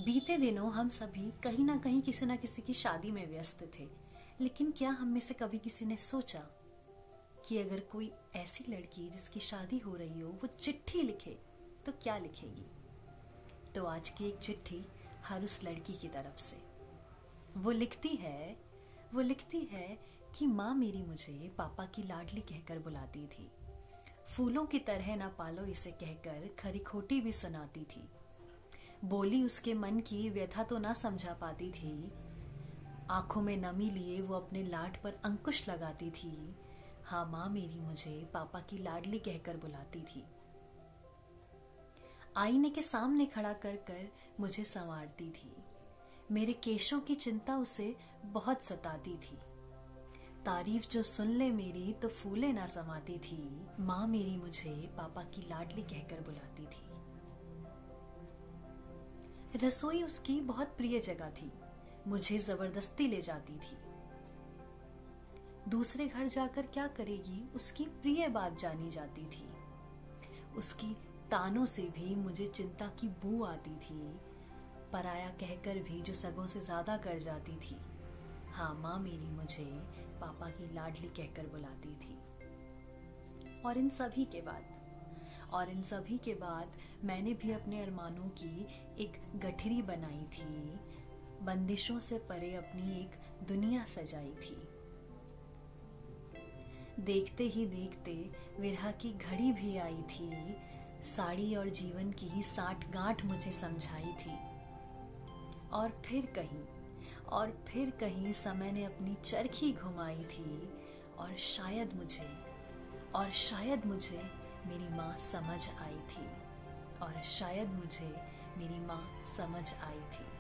बीते दिनों हम सभी कहीं ना कहीं किसी ना किसी की शादी में व्यस्त थे। लेकिन क्या हम में से कभी किसी ने सोचा कि अगर कोई ऐसी लड़की जिसकी शादी हो रही हो वो चिट्ठी लिखे तो क्या लिखेगी? तो आज की एक चिट्ठी हर उस लड़की की तरफ से। वो लिखती है वो लिखती है कि माँ मेरी मुझे पापा की लाडली कहकर बुलाती थी। फूलों की तरह ना पालो इसे कहकर खरी खोटी भी सुनाती थी। बोली उसके मन की व्यथा तो ना समझा पाती थी। आंखों में नमी लिए वो अपने लाड पर अंकुश लगाती थी। हाँ, माँ मेरी मुझे पापा की लाडली कहकर बुलाती थी। आईने के सामने खड़ा कर कर मुझे संवारती थी। मेरे केशों की चिंता उसे बहुत सताती थी। तारीफ जो सुन ले मेरी तो फूले ना समाती थी। माँ मेरी मुझे पापा की लाडली कहकर बुलाती थी। रसोई उसकी बहुत प्रिय जगह थी। मुझे जबरदस्ती ले जाती थी। दूसरे घर जाकर क्या करेगी उसकी प्रिय बात जानी जाती थी। उसकी तानों से भी मुझे चिंता की बू आती थी। पराया कहकर भी जो सगों से ज्यादा कर जाती थी। हाँ, माँ मेरी मुझे पापा की लाडली कहकर बुलाती थी। और इन सभी के बाद मैंने भी अपने अरमानों की एक गठरी बनाई थी। बंदिशों से परे अपनी एक दुनिया सजाई थी। देखते ही देखते विरह की घड़ी भी आई थी। साड़ी और जीवन की ही साठगांठ मुझे समझाई थी। और फिर कहीं समय ने अपनी चरखी घुमाई थी। और शायद मुझे मेरी माँ समझ आई थी।